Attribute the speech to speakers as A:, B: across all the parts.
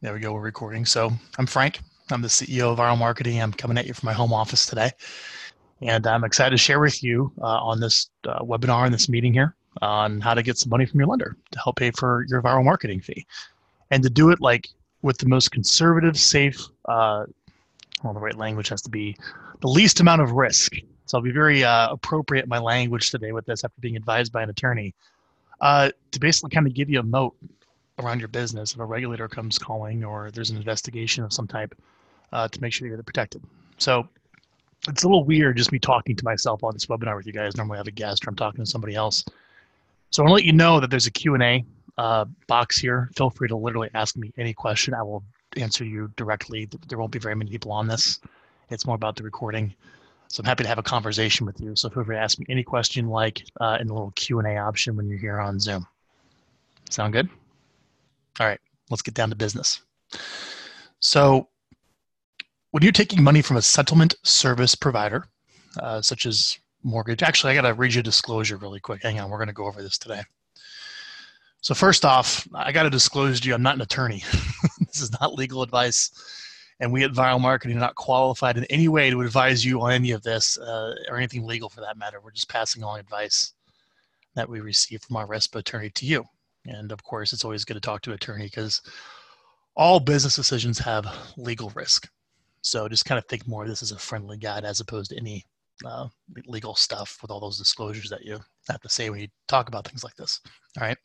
A: There we go. We're recording. So I'm Frank. I'm the CEO of Vyral Marketing. I'm coming at you from my home office today. And I'm excited to share with you on this webinar and this meeting here on how to get some money from your lender to help pay for your viral marketing fee. And to do it like with the most conservative, safe, the right language has to be the least amount of risk. So I'll be very appropriate in my language today with this after being advised by an attorney to basically kind of give you a moat around your business if a regulator comes calling or there's an investigation of some type to make sure you're protected. So it's a little weird just me talking to myself on this webinar with you guys. Normally I have a guest or I'm talking to somebody else. So I want to let you know that there's a Q&A box here. Feel free to literally ask me any question. I will answer you directly. There won't be very many people on this. It's more about the recording. So I'm happy to have a conversation with you. So feel free to ask me any question like in the little Q&A option when you're here on Zoom. Sound good? All right, let's get down to business. So when you're taking money from a settlement service provider, such as mortgage, actually, I got to read you a disclosure really quick. Hang on, we're going to go over this today. So first off, I got to disclose to you, I'm not an attorney. This is not legal advice. And we at Vyral Marketing are not qualified in any way to advise you on any of this or anything legal for that matter. We're just passing along advice that we receive from our RESPA attorney to you. And of course, it's always good to talk to an attorney because all business decisions have legal risk. So just kind of think more of this as a friendly guide as opposed to any legal stuff with all those disclosures that you have to say when you talk about things like this. All right.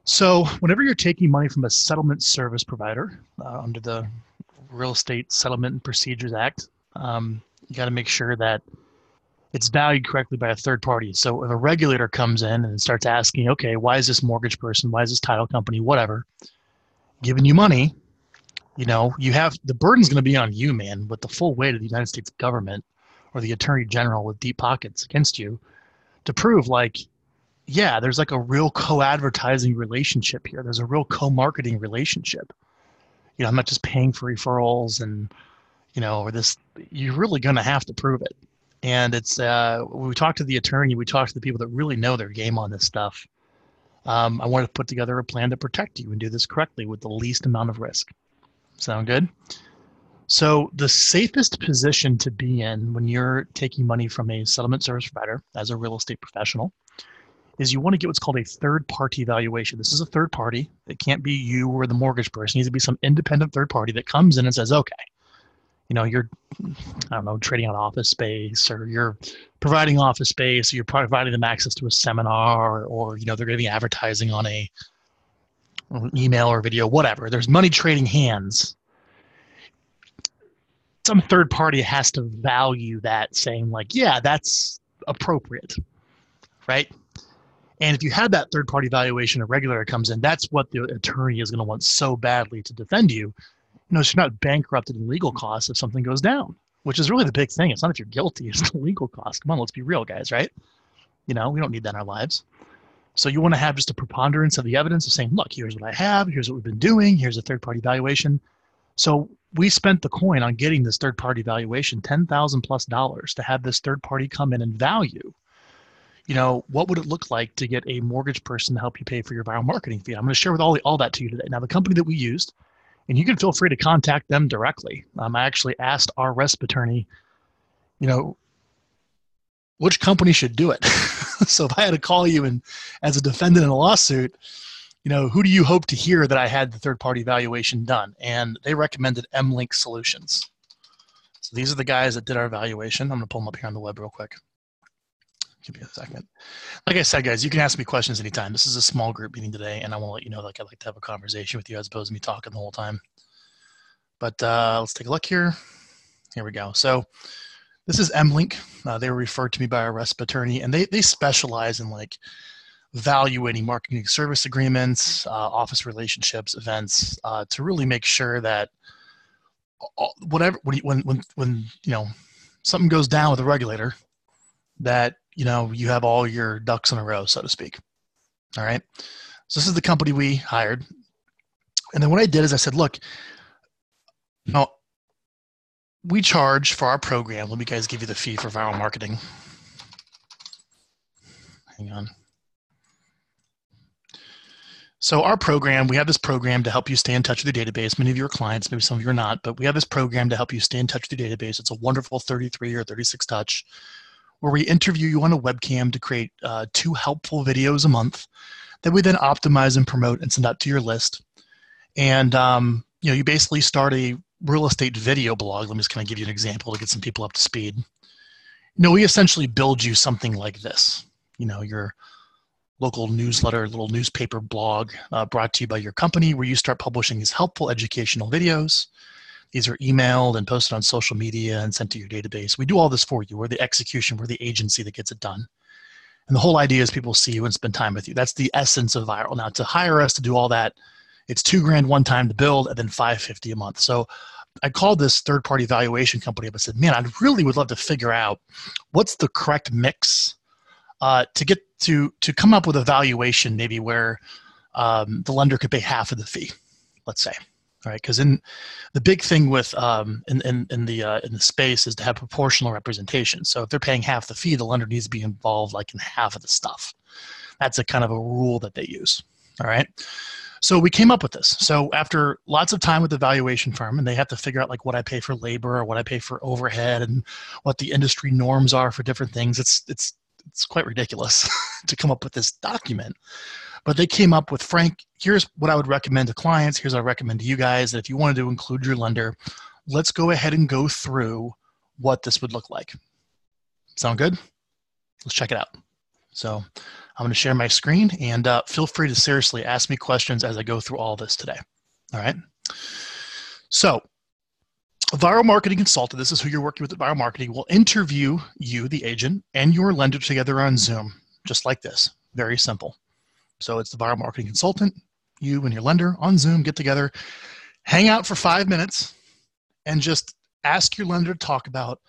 A: So whenever you're taking money from a settlement service provider under the Real Estate Settlement and Procedures Act, you got to make sure that it's valued correctly by a third party. So if a regulator comes in and starts asking, okay, why is this mortgage person, why is this title company, whatever, giving you money, you know, you have, the burden's going to be on you, man, with the full weight of the United States government or the attorney general with deep pockets against you to prove like, yeah, there's like a real co-advertising relationship here. There's a real co-marketing relationship. You know, I'm not just paying for referrals and, you know, or this, you're really going to have to prove it. And it's, when we talk to the attorney, we talk to the people that really know their game on this stuff. I want to put together a plan to protect you and do this correctly with the least amount of risk. Sound good? So the safest position to be in when you're taking money from a settlement service provider as a real estate professional is you want to get what's called a third-party valuation. This is a third party. It can't be you or the mortgage person. It needs to be some independent third party that comes in and says, okay, you know, you're, I don't know, trading out office space, or you're providing office space, or you're providing them access to a seminar, or you know, they're going to be advertising on a email or video, whatever. There's money trading hands. Some third party has to value that, saying like, yeah, that's appropriate, right? And if you have that third party valuation, a regulator comes in, that's what the attorney is going to want so badly to defend you. You know, so you're not bankrupted in legal costs if something goes down, which is really the big thing. It's not if you're guilty, it's the legal costs. Come on, let's be real, guys, right? You know, we don't need that in our lives. So you want to have just a preponderance of the evidence of saying, look, here's what I have, here's what we've been doing, here's a third-party valuation. So we spent the coin on getting this third-party valuation, $10,000+ to have this third party come in and value. You know, what would it look like to get a mortgage person to help you pay for your viral marketing fee? I'm going to share with all that to you today. Now, the company that we used, and you can feel free to contact them directly. I actually asked our RESP attorney, you know, which company should do it. So if I had to call you and as a defendant in a lawsuit, you know, who do you hope to hear that I had the third-party valuation done? And they recommended M-Link Solutions. So these are the guys that did our valuation. I'm going to pull them up here on the web real quick. Give me a second. Like I said, guys, you can ask me questions anytime. This is a small group meeting today, and I want to let you know, like, I'd like to have a conversation with you as opposed to me talking the whole time. But let's take a look here. Here we go. So this is M-Link. They were referred to me by a RESP attorney, and they specialize in like evaluating marketing service agreements, office relationships, events, to really make sure that whatever when you know something goes down with a regulator, that you know you have all your ducks in a row, so to speak. All right. So this is the company we hired, and then what I did is I said, look, now we charge for our program. Let me guys give you the fee for viral marketing. Hang on. So our program, we have this program to help you stay in touch with your database. Many of your clients, maybe some of you are not, but we have this program to help you stay in touch with your database. It's a wonderful 33 or 36 touch where we interview you on a webcam to create 2 helpful videos a month that we then optimize and promote and send out to your list. And you basically start a real estate video blog. Let me just kind of give you an example to get some people up to speed. We essentially build you something like this. Your local newsletter, little newspaper blog brought to you by your company where you start publishing these helpful educational videos. These are emailed and posted on social media and sent to your database. We do all this for you. We're the execution. We're the agency that gets it done. And the whole idea is people see you and spend time with you. That's the essence of Vyral. Now, to hire us to do all that, it's $2,000 one time to build and then $550 a month. So I called this third-party evaluation company up and said, man, I really would love to figure out what's the correct mix to get to come up with a valuation maybe where the lender could pay half of the fee, let's say. All right, because in the big thing with in the space is to have proportional representation. So if they're paying half the fee, the lender needs to be involved like in half of the stuff. That's a kind of a rule that they use. All right. So we came up with this. So after lots of time with the valuation firm, and they have to figure out like what I pay for labor or what I pay for overhead and what the industry norms are for different things. It's quite ridiculous to come up with this document. But they came up with, Frank, here's what I would recommend to clients. Here's what I recommend to you guys. That if you wanted to include your lender, let's go ahead and go through what this would look like. Sound good? Let's check it out. So I'm going to share my screen, and feel free to seriously ask me questions as I go through all this today. All right? So a Vyral marketing consultant, this is who you're working with at Vyral Marketing, will interview you, the agent, and your lender together on Zoom, just like this. Very simple. So it's the Vyral marketing consultant, you and your lender on Zoom, get together, hang out for 5 minutes, and just ask your lender to talk about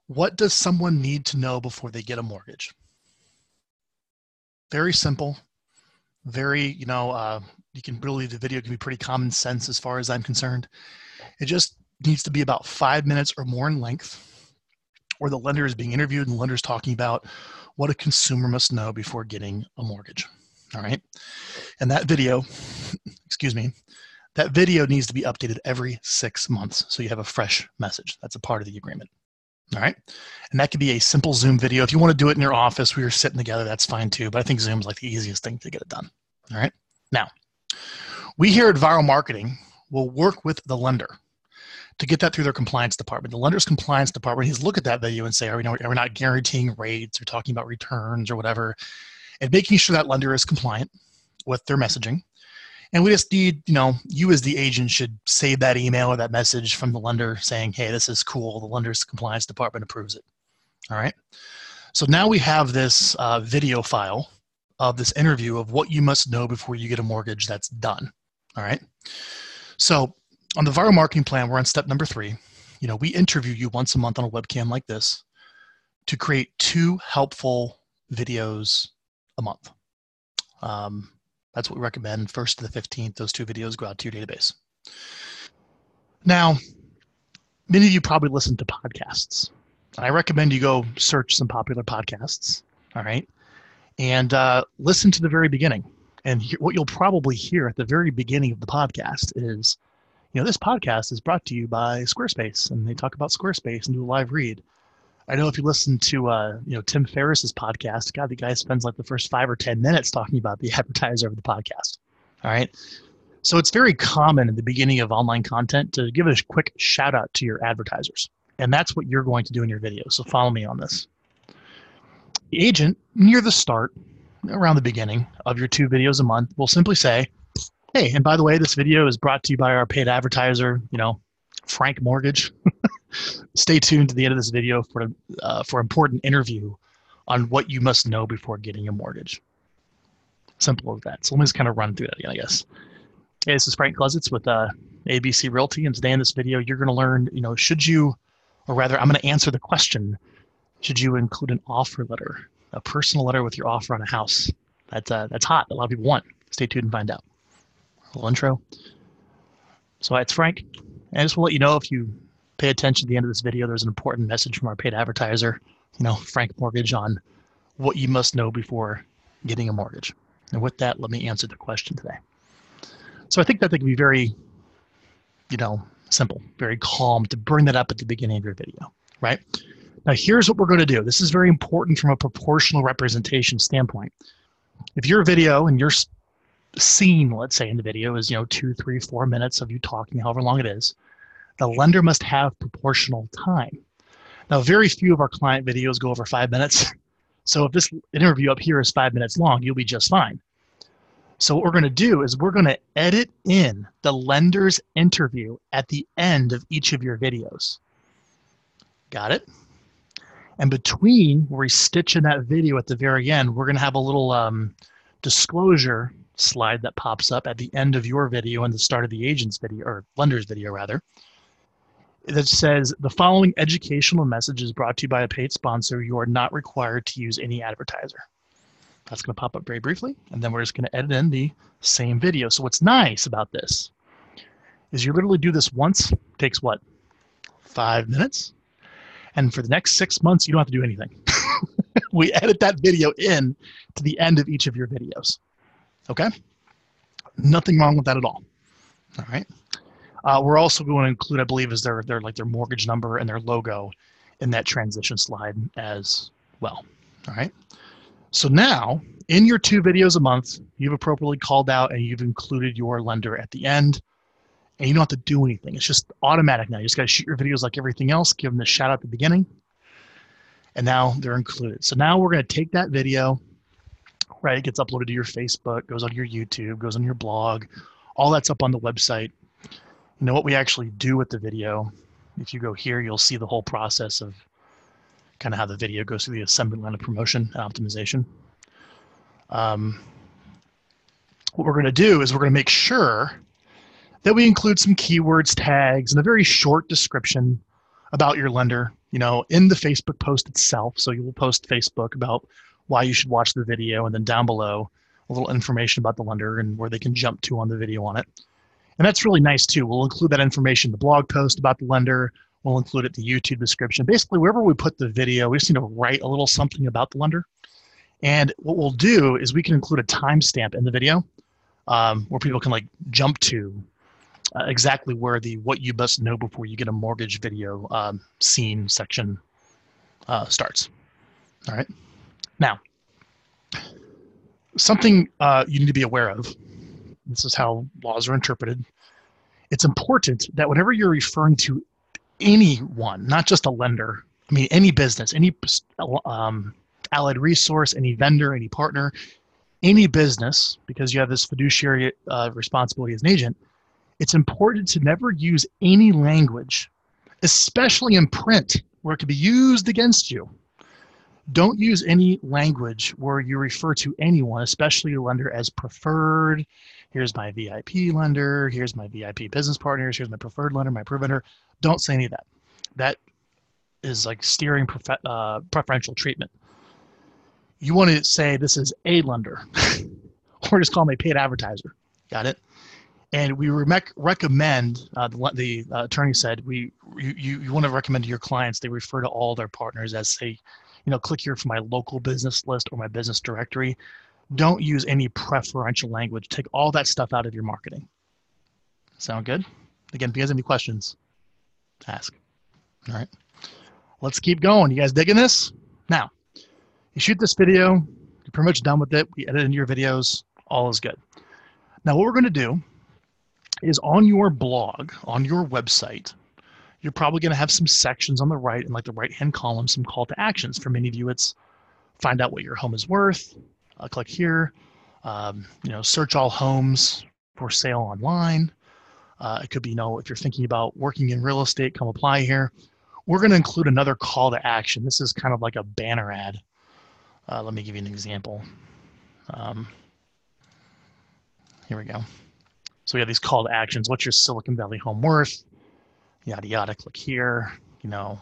A: what does someone need to know before they get a mortgage. Very simple, very, you can really, the video can be pretty common sense as far as I'm concerned. It just needs to be about 5 minutes or more in length, where the lender is being interviewed and the lender is talking about what a consumer must know before getting a mortgage. All right. And that video, that video needs to be updated every 6 months. So you have a fresh message. That's a part of the agreement. All right. And that could be a simple Zoom video. If you want to do it in your office where you're sitting together, that's fine too. But I think Zoom is like the easiest thing to get it done. All right. Now, we here at Vyral Marketing will work with the lender to get that through their compliance department. The lender's compliance department, he's look at that video and say, are we not guaranteeing rates or talking about returns or whatever? And making sure that lender is compliant with their messaging. And we just need, you as the agent should save that email or that message from the lender saying, hey, this is cool. The lender's compliance department approves it. All right. So now we have this video file of this interview of what you must know before you get a mortgage that's done. All right. So on the Vyral marketing plan, we're on step number 3. We interview you once a month on a webcam like this to create 2 helpful videos a month. That's what we recommend. 1st to the 15th, those 2 videos go out to your database. Now, many of you probably listen to podcasts. I recommend you go search some popular podcasts, all right, and listen to the very beginning. And what you'll probably hear at the very beginning of the podcast is, this podcast is brought to you by Squarespace, and they talk about Squarespace and do a live read. I know if you listen to, Tim Ferriss's podcast, God, the guy spends like the first 5 or 10 minutes talking about the advertiser of the podcast. All right. So it's very common in the beginning of online content to give a quick shout out to your advertisers. And that's what you're going to do in your video. So follow me on this. The agent, near the start, around the beginning of your 2 videos a month, will simply say, hey, and by the way, this video is brought to you by our paid advertiser, Frank Mortgage. Stay tuned to the end of this video for important interview on what you must know before getting a mortgage. Simple as that. So let me just kind of run through that again, I guess. Hey, this is Frank Klesitz with ABC Realty, and today in this video, you're going to learn, should you, or rather, I'm going to answer the question, should you include an offer letter, a personal letter with your offer on a house? That's hot. A lot of people want. Stay tuned and find out. A little intro. So it's Frank. And I just want to let you know, if you pay attention at the end of this video, there's an important message from our paid advertiser, Frank Mortgage, on what you must know before getting a mortgage. And with that, let me answer the question today. So I think that they can be very, simple, very calm to bring that up at the beginning of your video, right? Now, here's what we're going to do. This is very important from a proportional representation standpoint. If your video and your scene, let's say in the video is, 2, 3, 4 minutes of you talking, however long it is, the lender must have proportional time. Now, very few of our client videos go over 5 minutes. So if this interview up here is 5 minutes long, you'll be just fine. So what we're going to do is we're going to edit in the lender's interview at the end of each of your videos. Got it? And between where we stitch in that video at the very end, we're going to have a little disclosure slide that pops up at the end of your video and the start of the agent's video, or lender's video rather, that says the following educational message is brought to you by a paid sponsor. You are not required to use any advertiser. That's going to pop up very briefly, and then we're just going to edit in the same video. So what's nice about this is you literally do this once, takes what, 5 minutes? And for the next 6 months, you don't have to do anything. We edit that video in to the end of each of your videos. Okay? Nothing wrong with that at all. All right? We're also going to include, I believe, is their mortgage number and their logo in that transition slide as well. All right? So now, in your 2 videos a month, you've appropriately called out and you've included your lender at the end, and you don't have to do anything. It's just automatic now. You just got to shoot your videos like everything else, give them the shout out at the beginning, and now they're included. So now we're going to take that video, right? It gets uploaded to your Facebook, goes on your YouTube, goes on your blog. All that's up on the website. You know what we actually do with the video. If you go here, you'll see the whole process of kind of how the video goes through the assembly line of promotion and optimization. What we're going to do is we're going to make sure that we include some keywords, tags, and a very short description about your lender, in the Facebook post itself. So you will post Facebook about why you should watch the video, and then down below, a little information about the lender and where they can jump to on the video on it. And that's really nice too. We'll include that information in the blog post about the lender. We'll include it in the YouTube description. Basically, wherever we put the video, we just need to write a little something about the lender. And what we'll do is we can include a timestamp in the video where people can jump to exactly where what you must know before you get a mortgage video scene section starts. All right. Now, something you need to be aware of. This is how laws are interpreted. It's important that whenever you're referring to anyone, not just a lender, any business, any allied resource, any vendor, any partner, any business, because you have this fiduciary responsibility as an agent, it's important to never use any language, especially in print, where it could be used against you. Don't use any language where you refer to anyone, especially your lender, as preferred. Here's my VIP lender. Here's my VIP business partners. Here's my preferred lender, my approved lender. Don't say any of that. That is like steering preferential treatment. You want to say this is a lender, or just call them a paid advertiser. Got it? And we recommend, the attorney said, you want to recommend to your clients, they refer to all their partners as, say, click here for my local business list or my business directory. Don't use any preferential language. Take all that stuff out of your marketing. Sound good? Again, if you guys have any questions, ask. All right. Let's keep going. You guys digging this? Now, you shoot this video, you're pretty much done with it. We edit into your videos. All is good. Now, what we're going to do is on your blog, on your website, you're probably going to have some sections on the right, in the right-hand column, some call to actions. For many of you, it's find out what your home is worth. Click here. Search all homes for sale online. It could be, if you're thinking about working in real estate, come apply here. We're going to include another call to action. This is kind of like a banner ad. Let me give you an example. Here we go. So we have these call to actions. What's your Silicon Valley home worth? Yada, yada, click here. Want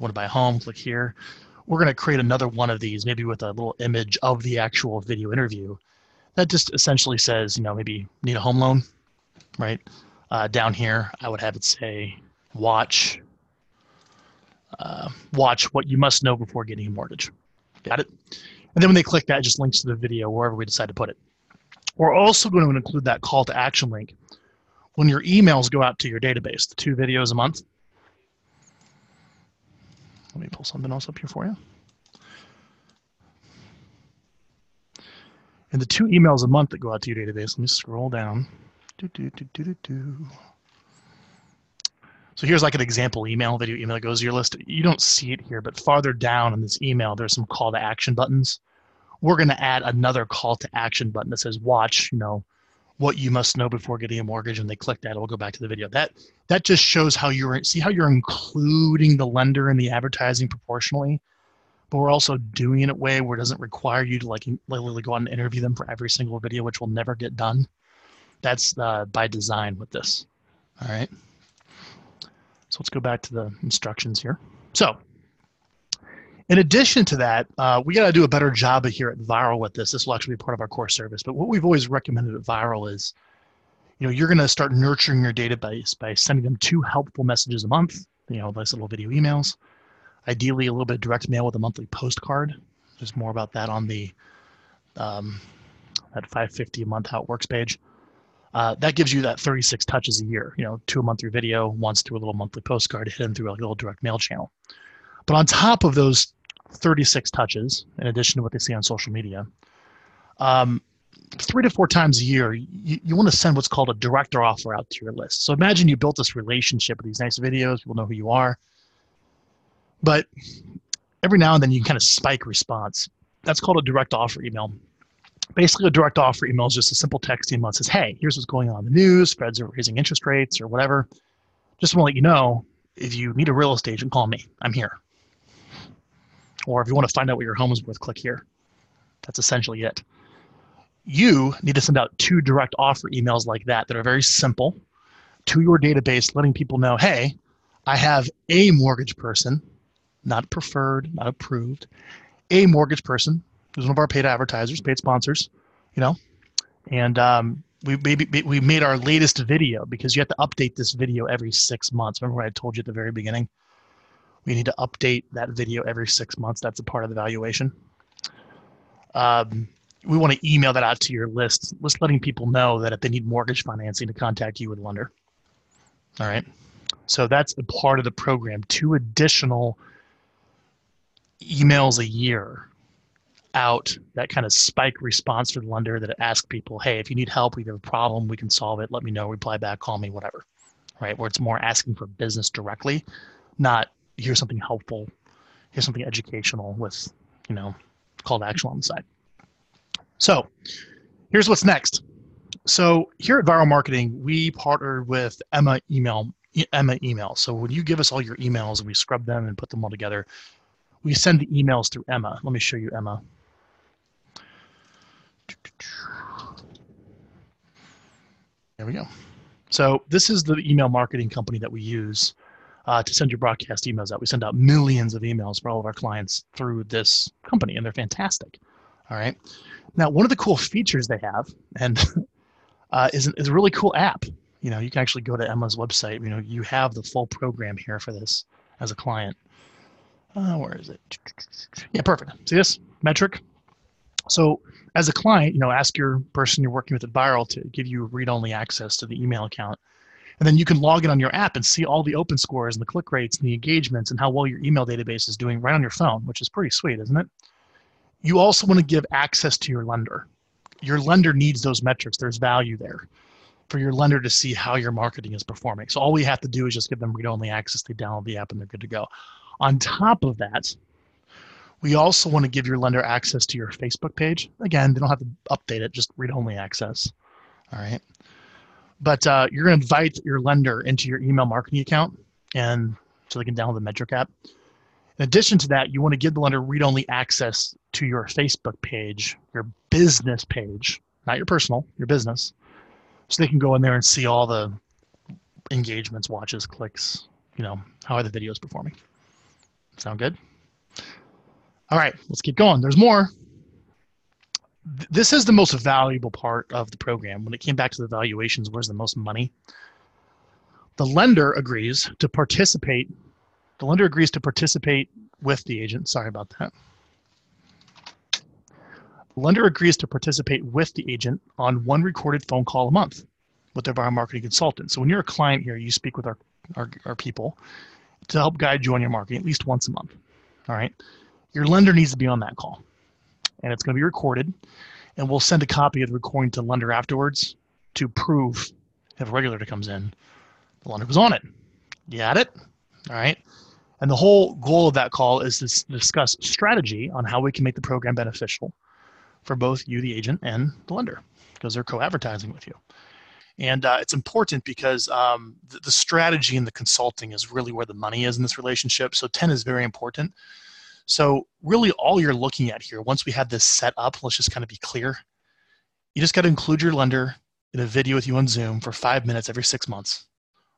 A: to buy a home, click here. We're going to create another one of these, maybe with a little image of the actual video interview that just essentially says, maybe need a home loan, right? Down here, I would have it say, watch what you must know before getting a mortgage. Got it? And then when they click that, it just links to the video wherever we decide to put it. We're also going to include that call to action link when your emails go out to your database, the 2 videos a month. Let me pull something else up here for you. And the 2 emails a month that go out to your database, let me scroll down. So here's like an example video email that goes to your list. You don't see it here, but farther down in this email, there's some call to action buttons. We're going to add another call to action button that says, watch, what you must know before getting a mortgage. And they click that, it will go back to the video. That just shows how you're including the lender in the advertising proportionally, but we're also doing it in a way where it doesn't require you to literally go out and interview them for every single video, which will never get done. That's by design with this. All right. So let's go back to the instructions here. So in addition to that, we got to do a better job here at Vyral with this. This will actually be part of our core service. But what we've always recommended at Vyral is, you're going to start nurturing your database by sending them 2 helpful messages a month, nice little video emails, ideally a little bit of direct mail with a monthly postcard. There's more about that on the that $550 a month how it works page. That gives you that 36 touches a year, 2 a month through video, once through a little monthly postcard, hidden through a little direct mail channel. But on top of those 36 touches, in addition to what they see on social media, 3 to 4 times a year, you want to send what's called a director offer out to your list. So imagine you built this relationship with these nice videos, people know who you are, but every now and then you can kind of spike response. That's called a direct offer email. Basically, a direct offer email is just a simple text email that says, hey, here's what's going on in the news, Feds are raising interest rates or whatever. Just want to let you know, if you need a real estate agent, call me. I'm here. Or if you want to find out what your home is worth, click here. That's essentially it. You need to send out 2 direct offer emails like that are very simple to your database, letting people know, hey, I have a mortgage person, not preferred, not approved, a mortgage person who's one of our paid advertisers, paid sponsors, and we made our latest video, because you have to update this video every 6 months. Remember what I told you at the very beginning? We need to update that video every 6 months. That's a part of the valuation. We want to email that out to your list, letting people know that if they need mortgage financing, to contact you with a lender. All right. So that's a part of the program. 2 additional emails a year out that kind of spike response for the lender that ask people, hey, if you need help, we have a problem, we can solve it, let me know, reply back, call me, whatever. Right? Where it's more asking for business directly, not here's something helpful, here's something educational with, call to action on the side. So here's what's next. So here at Vyral Marketing, we partnered with Emma Email. So when you give us all your emails and we scrub them and put them all together, we send the emails through Emma. Let me show you Emma. There we go. So this is the email marketing company that we use to send your broadcast emails out. We send out millions of emails for all of our clients through this company, and they're fantastic. All right. Now, one of the cool features they have, and is a really cool app. You can actually go to Emma's website. You have the full program here for this as a client. Where is it? Yeah, perfect. See this metric? So as a client, ask your person you're working with at Vyral to give you read-only access to the email account. And then you can log in on your app and see all the open scores and the click rates and the engagements and how well your email database is doing right on your phone, which is pretty sweet, isn't it? You also want to give access to your lender. Your lender needs those metrics. There's value there for your lender to see how your marketing is performing. So all we have to do is just give them read-only access. They download the app and they're good to go. On top of that, we also want to give your lender access to your Facebook page. Again, they don't have to update it, just read-only access. All right. But you're going to invite your lender into your email marketing account, and so they can download the Metric app. In addition to that, you want to give the lender read-only access to your Facebook page, your business page, not your personal, your business, so they can go in there and see all the engagements, watches, clicks, how are the videos performing. Sound good? All right, let's keep going. There's more. This is the most valuable part of the program. When it came back to the valuations, where's the most money? The lender agrees to participate. The lender agrees to participate with the agent. Sorry about that. lender agrees to participate with the agent on one recorded phone call a month with their Vyral marketing consultant. So when you're a client here, you speak with our people to help guide you on your marketing at least once a month. All right. Your lender needs to be on that call, and it's going to be recorded, and we'll send a copy of the recording to the lender afterwards to prove if a regulator comes in, the lender was on it. You got it? All right. And the whole goal of that call is to discuss strategy on how we can make the program beneficial for both you, the agent, and the lender, because they're co-advertising with you. And it's important because the strategy and the consulting is really where the money is in this relationship. So 10 is very important. So really all you're looking at here, once we have this set up, let's just kind of be clear. You just got to include your lender in a video with you on Zoom for 5 minutes every 6 months.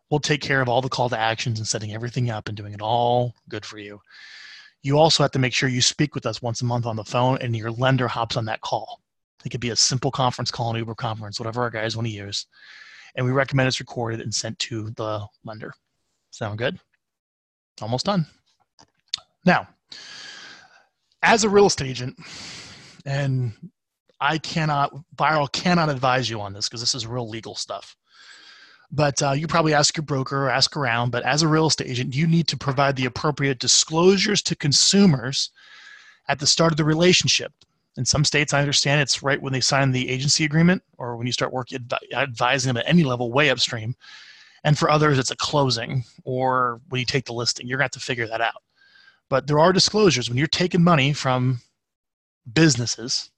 A: We'll take care of all the call to actions and setting everything up and doing it all good for you. You also have to make sure you speak with us once a month on the phone and your lender hops on that call. It could be a simple conference call, an Uber conference, whatever our guys want to use. And we recommend it's recorded and sent to the lender. Sound good? Almost done. Now, as a real estate agent, and Vyral cannot advise you on this because this is real legal stuff. But you probably ask your broker or ask around, but as a real estate agent, you need to provide the appropriate disclosures to consumers at the start of the relationship. In some states, I understand it's right when they sign the agency agreement or when you start working advising them at any level way upstream. And for others, it's a closing or when you take the listing. You're going to have to figure that out. But there are disclosures. When you're taking money from businesses,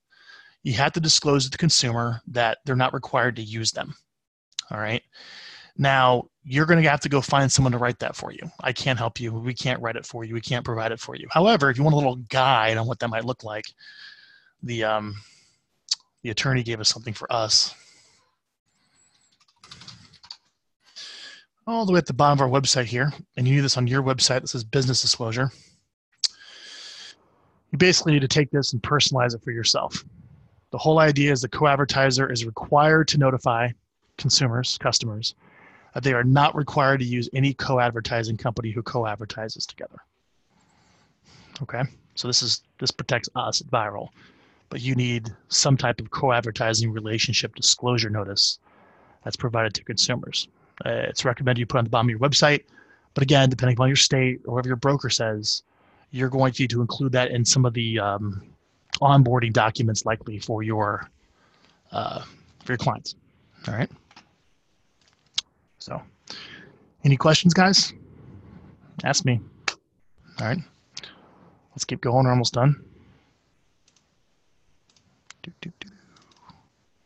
A: you have to disclose to the consumer that they're not required to use them. All right. Now, you're going to have to go find someone to write that for you. I can't help you. We can't write it for you. We can't provide it for you. However, if you want a little guide on what that might look like, the attorney gave us something for us. All the way at the bottom of our website here, and you need this on your website that says business disclosure. You basically need to take this and personalize it for yourself. The whole idea is the co-advertiser is required to notify customers, that they are not required to use any co-advertising company who co-advertises together. Okay, so this protects us at Vyral, but you need some type of co-advertising relationship disclosure notice that's provided to consumers. It's recommended you put on the bottom of your website, but again, depending upon your state or whatever your broker says, you're going to need to include that in some of the onboarding documents likely for your clients. All right. So, any questions, guys? Ask me. All right. Let's keep going. We're almost done.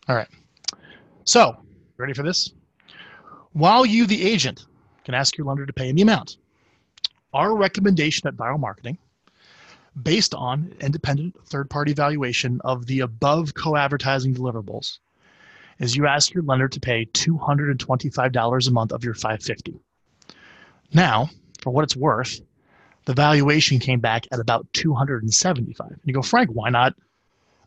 A: All right. So, ready for this? While you, the agent, can ask your lender to pay any amount, our recommendation at Vyral Marketing, based on independent third-party evaluation of the above co-advertising deliverables, is you ask your lender to pay $225 a month of your $550. Now, for what it's worth, the valuation came back at about $275. And you go, Frank, why not?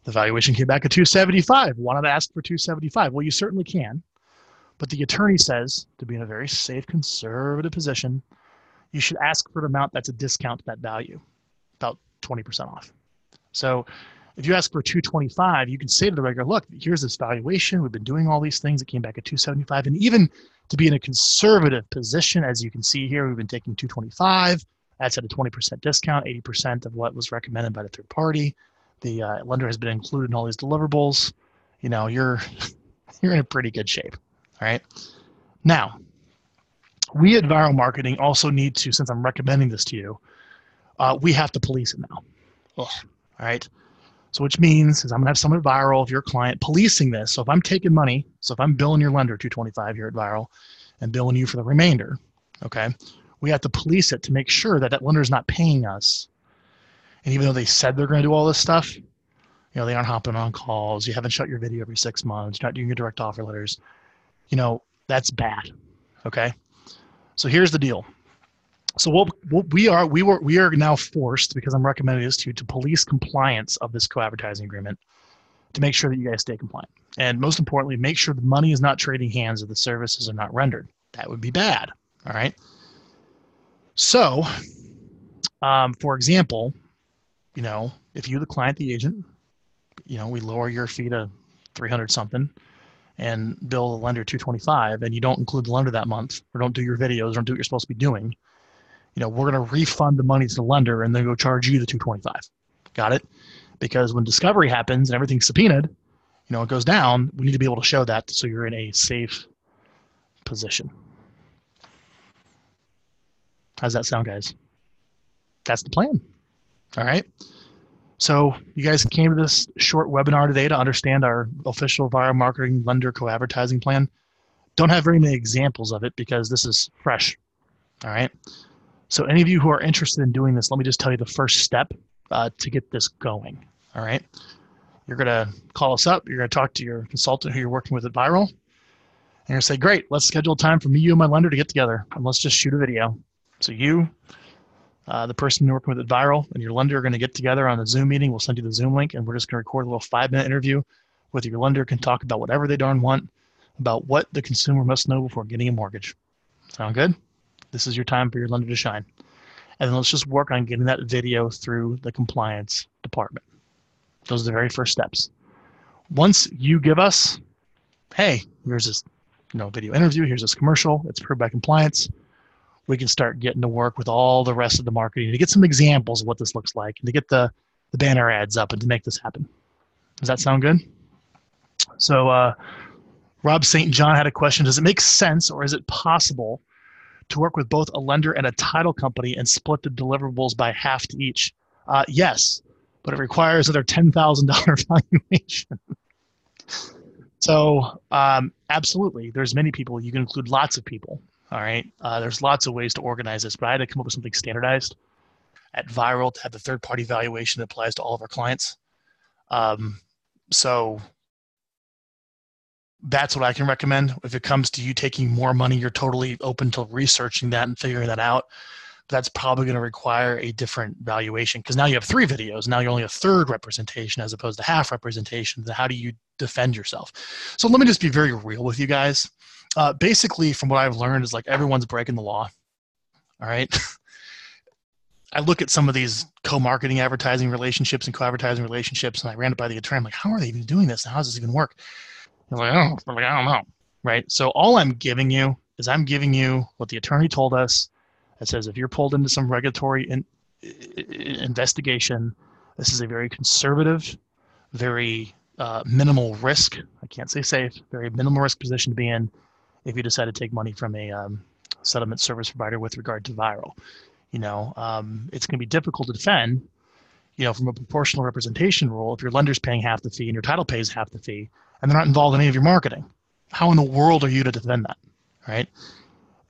A: The valuation came back at $275. Why not ask for $275? Well, you certainly can. But the attorney says, to be in a very safe, conservative position, you should ask for an amount that's a discount to that value, about 20% off. So if you ask for $225, you can say to the regulator, look, here's this valuation. We've been doing all these things. It came back at $275. And even to be in a conservative position, as you can see here, we've been taking $225. That's at a 20% discount, 80% of what was recommended by the third party. The lender has been included in all these deliverables. You know, you're in a pretty good shape. All right. Now, we at Vyral Marketing also need to, since I'm recommending this to you, we have to police it now. Ugh. All right. So which means is I'm gonna have someone at Vyral, if you're a client, policing this. So if I'm taking money, so if I'm billing your lender $225 here at Vyral and billing you for the remainder, okay, we have to police it to make sure that that lender is not paying us. And even though they said they're gonna do all this stuff, you know, they aren't hopping on calls, you haven't shut your video every 6 months, you're not doing your direct offer letters, you know, that's bad, okay? So here's the deal. So we are now forced, because I'm recommending this to you, to police compliance of this co-advertising agreement to make sure that you guys stay compliant. And most importantly, make sure the money is not trading hands or the services are not rendered. That would be bad, all right? So, for example, you know, if you, the client, the agent, we lower your fee to 300 something and bill the lender 225, and you don't include the lender that month, or don't do your videos, or don't do what you're supposed to be doing, we're going to refund the money to the lender and then go charge you the 225. Got it? Because when discovery happens and everything's subpoenaed, it goes down, we need to be able to show that so you're in a safe position. How's that sound, guys? That's the plan. All right. So you guys came to this short webinar today to understand our official Vyral marketing lender co-advertising plan. Don't have very many examples of it because this is fresh. All right. So any of you who are interested in doing this, let me just tell you the first step to get this going. All right. You're going to call us up. You're going to talk to your consultant who you're working with at Vyral. And you're going to say, great, let's schedule a time for me, you, and my lender to get together. And let's just shoot a video. So you, the person you're working with at Vyral, and your lender are going to get together on a Zoom meeting. We'll send you the Zoom link, and we're just going to record a little 5-minute interview with your lender, can talk about whatever they darn want, about what the consumer must know before getting a mortgage. Sound good? This is your time for your lender to shine. And then let's just work on getting that video through the compliance department. Those are the very first steps. Once you give us, hey, here's this video interview, here's this commercial, it's approved by compliance, we can start getting to work with all the rest of the marketing to get some examples of what this looks like and to get the banner ads up and to make this happen. Does that sound good? So Rob St. John had a question. Does it make sense, or is it possible to work with both a lender and a title company and split the deliverables by half to each? Yes, but it requires another $10,000 valuation. So absolutely, there's many people. You can include lots of people. All right. There's lots of ways to organize this, but I had to come up with something standardized at Vyral to have the third-party valuation that applies to all of our clients. So that's what I can recommend. If it comes to you taking more money, you're totally open to researching that and figuring that out. That's probably going to require a different valuation because now you have 3 videos. Now you're only a third representation as opposed to half representation. Then how do you defend yourself? So let me just be very real with you guys. Basically, from what I've learned is like everyone's breaking the law. All right. I look at some of these co-marketing advertising relationships and co-advertising relationships, and I ran it by the attorney. I'm like, how are they even doing this? How does this even work? I'm like, I don't know. Right. So all I'm giving you is I'm giving you what the attorney told us. It says if you're pulled into some regulatory investigation, this is a very conservative, very minimal risk. I can't say safe, very minimal risk position to be in if you decide to take money from a settlement service provider with regard to Vyral. It's going to be difficult to defend, from a proportional representation rule if your lender's paying half the fee and your title pays half the fee and they're not involved in any of your marketing. How in the world are you to defend that, right?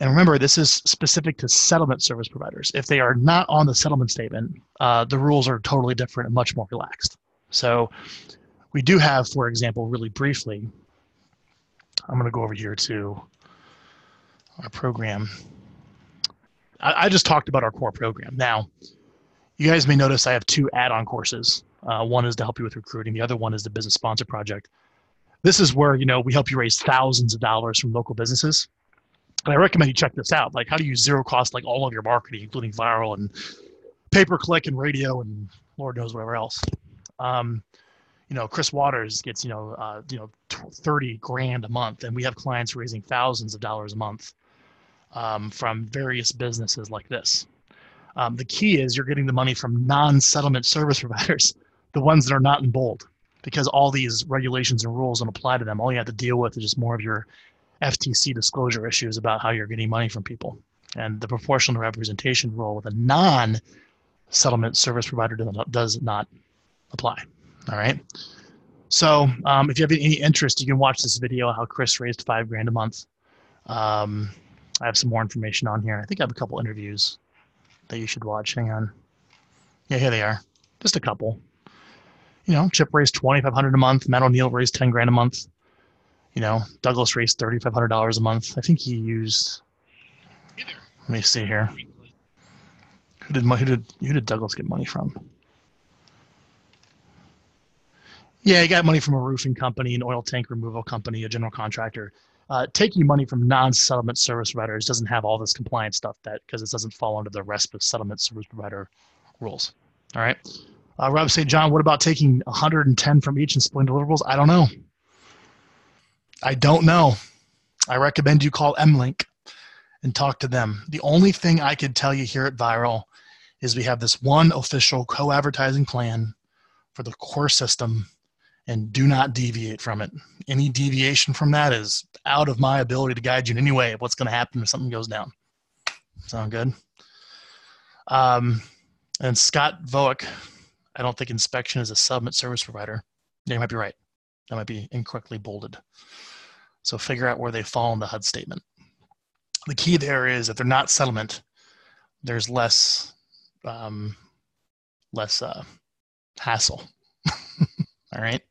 A: And remember, this is specific to settlement service providers. If they are not on the settlement statement, the rules are totally different and much more relaxed. So we do have, for example, really briefly, I'm going to go over here to our program. I just talked about our core program. Now, you guys may notice I have 2 add-on courses. One is to help you with recruiting. The other one is the business sponsor project. This is where, we help you raise thousands of dollars from local businesses. And I recommend you check this out. Like, how do you zero cost like all of your marketing, including Vyral and pay-per-click and radio and Lord knows whatever else. Chris Waters gets, 30 grand a month, and we have clients raising thousands of dollars a month from various businesses like this. The key is you're getting the money from non-settlement service providers, the ones that are not in bold, because all these regulations and rules don't apply to them. All you have to deal with is just more of your FTC disclosure issues about how you're getting money from people. And the proportional representation rule with a non-settlement service provider does not apply. All right. So if you have any interest, you can watch this video, how Chris raised $5 grand a month. I have some more information on here. I think I have a couple interviews that you should watch. Hang on. Yeah, here they are. Just a couple. Chip raised $2,500 a month. Matt O'Neill raised 10 grand a month. Douglas raised $3,500 a month. I think he used, let me see here. Who did Douglas get money from? Yeah, he got money from a roofing company, an oil tank removal company, a general contractor. Taking money from non-settlement service providers doesn't have all this compliance stuff because it doesn't fall under the RESPA settlement service provider rules. All right. Rob say, John, what about taking 110 from each and splitting deliverables? I don't know. I don't know. I recommend you call MLink and talk to them. The only thing I could tell you here at Vyral is we have this one official co-advertising plan for the core system, and do not deviate from it. Any deviation from that is out of my ability to guide you in any way of what's going to happen if something goes down. Sound good? And Scott Voick, I don't think inspection is a submit service provider. Yeah, you might be right. That might be incorrectly bolded. So figure out where they fall in the HUD statement. The key there is if they're not settlement, there's less hassle. All right.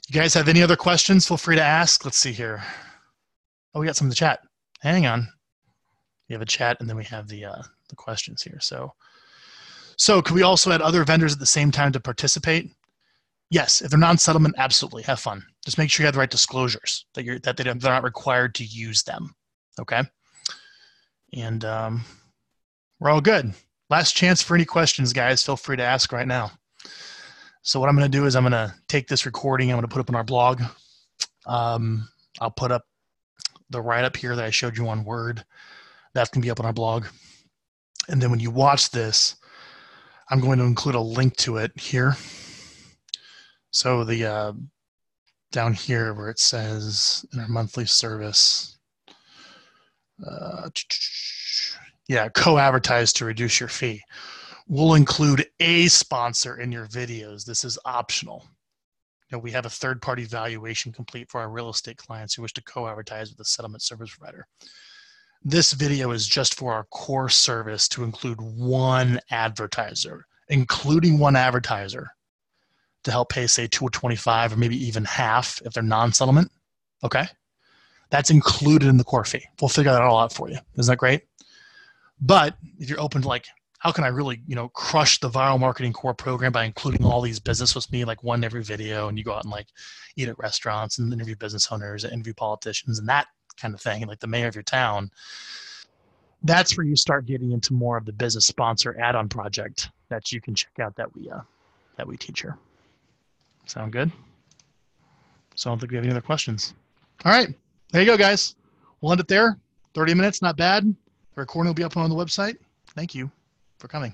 A: You guys have any other questions? Feel free to ask. Let's see here. Oh, we got some in the chat. Hang on. We have a chat, and then we have the questions here. So could we also add other vendors at the same time to participate? Yes. If they're non-settlement, absolutely. Have fun. Just make sure you have the right disclosures that they're not required to use them. Okay. And we're all good. Last chance for any questions, guys. Feel free to ask right now. So what I'm going to do is I'm going to take this recording. I'm going to put up on our blog. I'll put up the write-up here that I showed you on Word. That's going to be up on our blog. And then when you watch this, I'm going to include a link to it here. So the down here where it says in our monthly service, co-advertise to reduce your fee. We'll include a sponsor in your videos. This is optional. We have a third-party valuation complete for our real estate clients who wish to co-advertise with a settlement service provider. This video is just for our core service to include one advertiser, including one advertiser to help pay, say, $225 or maybe even half if they're non-settlement. Okay? That's included in the core fee. We'll figure that all out for you. Isn't that great? But if you're open to how can I really, crush the Vyral Marketing Core program by including all these business with me, like one every video, and you go out and eat at restaurants and interview business owners and interview politicians and that kind of thing, like the mayor of your town. That's where you start getting into more of the business sponsor add-on project that you can check out that we teach here. Sound good? So I don't think we have any other questions. All right, there you go, guys. We'll end it there. 30 minutes, not bad. The recording will be up on the website. Thank you for coming.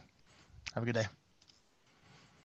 A: Have a good day.